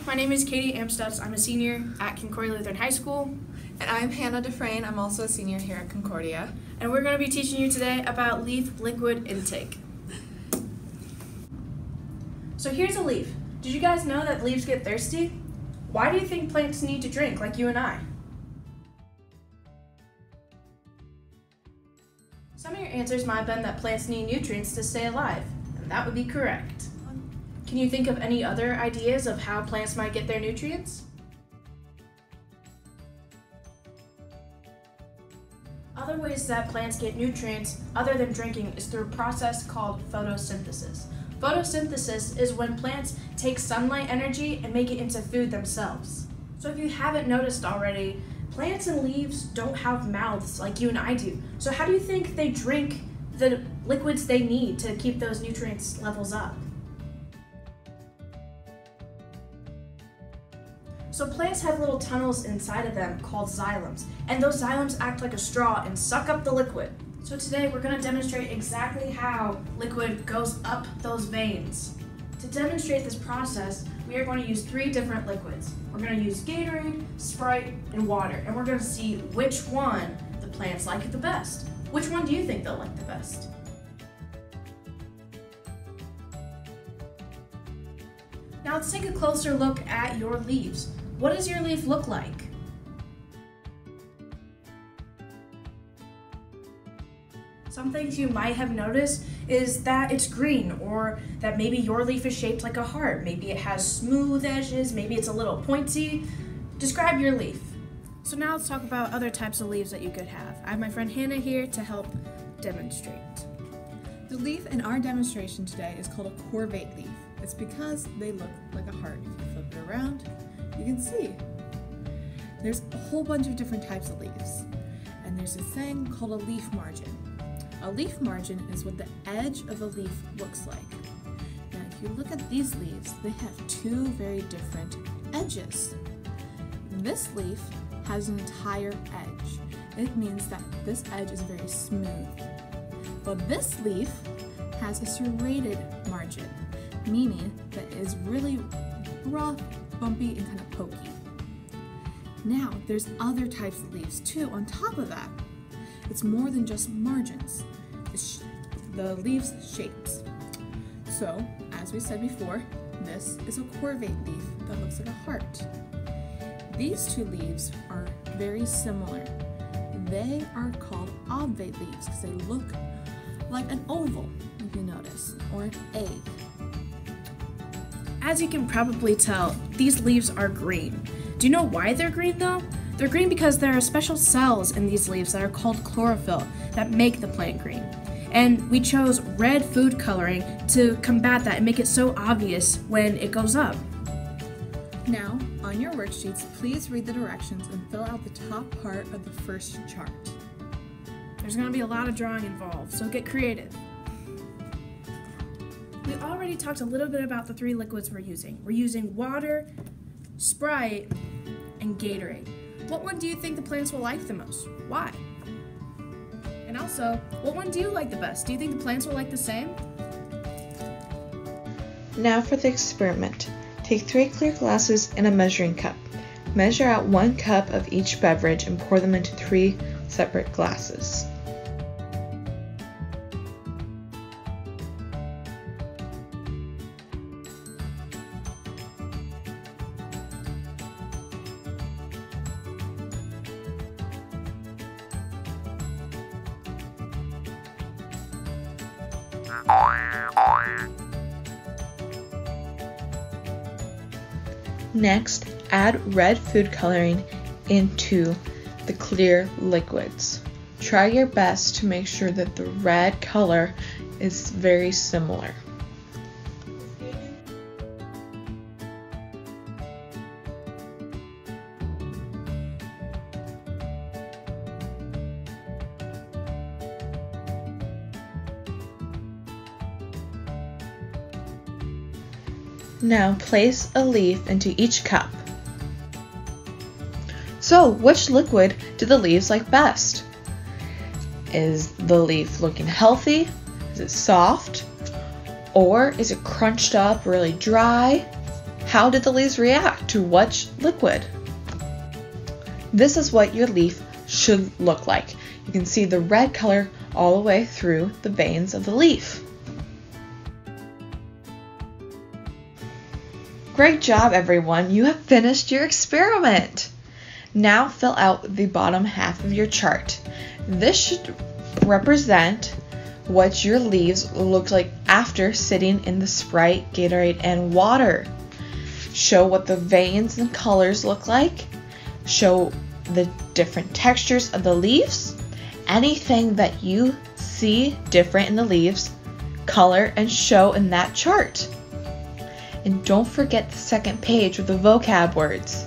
my name is Katie Amstutz. I'm a senior at Concordia Lutheran High School. And I'm Hannah Dufresne. I'm also a senior here at Concordia. And we're going to be teaching you today about leaf liquid intake. So here's a leaf. Did you guys know that leaves get thirsty? Why do you think plants need to drink like you and I? Some of your answers might have been that plants need nutrients to stay alive, and that would be correct. Can you think of any other ideas of how plants might get their nutrients? Other ways that plants get nutrients other than drinking is through a process called photosynthesis. Photosynthesis is when plants take sunlight energy and make it into food themselves. So if you haven't noticed already, plants and leaves don't have mouths like you and I do. So how do you think they drink the liquids they need to keep those nutrients levels up? So plants have little tunnels inside of them called xylems, and those xylems act like a straw and suck up the liquid. So today we're going to demonstrate exactly how liquid goes up those veins. To demonstrate this process, we are going to use 3 different liquids. We're going to use Gatorade, Sprite, and water, and we're going to see which one the plants like the best. Which one do you think they'll like the best? Now let's take a closer look at your leaves. What does your leaf look like? Some things you might have noticed is that it's green, or that maybe your leaf is shaped like a heart. Maybe it has smooth edges, maybe it's a little pointy. Describe your leaf. So now let's talk about other types of leaves that you could have. I have my friend Hannah here to help demonstrate. The leaf in our demonstration today is called a corvate leaf. It's because they look like a heart. If you flip it around, you can see there's a whole bunch of different types of leaves. And there's a thing called a leaf margin. A leaf margin is what the edge of a leaf looks like. Now, if you look at these leaves, they have 2 very different edges. This leaf has an entire edge. It means that this edge is very smooth. But this leaf has a serrated margin, meaning that it is really rough, bumpy, and kind of pokey. Now, there's other types of leaves too on top of that. It's more than just margins. The leaves' shapes. So, as we said before, this is a corvate leaf that looks like a heart. These 2 leaves are very similar. They are called obovate leaves because they look like an oval, if you notice, or an egg. As you can probably tell, these leaves are green. Do you know why they're green though? They're green because there are special cells in these leaves that are called chlorophyll that make the plant green. And we chose red food coloring to combat that and make it so obvious when it goes up. Now, on your worksheets, please read the directions and fill out the top part of the first chart. There's going to be a lot of drawing involved, so get creative. We already talked a little bit about the 3 liquids we're using. We're using water, Sprite, and Gatorade. What one do you think the plants will like the most? Why? And also, what one do you like the best? Do you think the plants will like the same? Now for the experiment. Take 3 clear glasses and a measuring cup. Measure out 1 cup of each beverage and pour them into 3 separate glasses. Next, add red food coloring into the clear liquids. Try your best to make sure that the red color is very similar. Now place a leaf into each cup. So, which liquid do the leaves like best? Is the leaf looking healthy? Is it soft? Or is it crunched up, really dry? How did the leaves react to which liquid? This is what your leaf should look like. You can see the red color all the way through the veins of the leaf. Great job, everyone. You have finished your experiment. Now fill out the bottom half of your chart. This should represent what your leaves looked like after sitting in the Sprite, Gatorade, and water. Show what the veins and colors look like. Show the different textures of the leaves. Anything that you see different in the leaves, color and show in that chart. And don't forget the second page with the vocab words.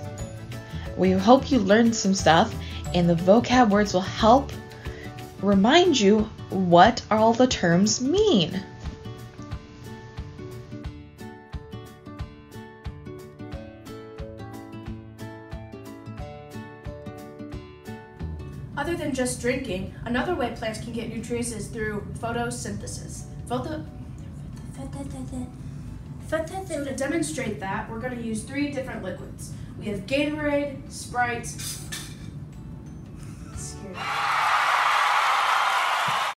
We hope you learned some stuff, and the vocab words will help remind you what all the terms mean. Other than just drinking, another way plants can get nutrients is through photosynthesis. So to demonstrate that, we're going to use 3 different liquids. We have Gatorade, Sprite,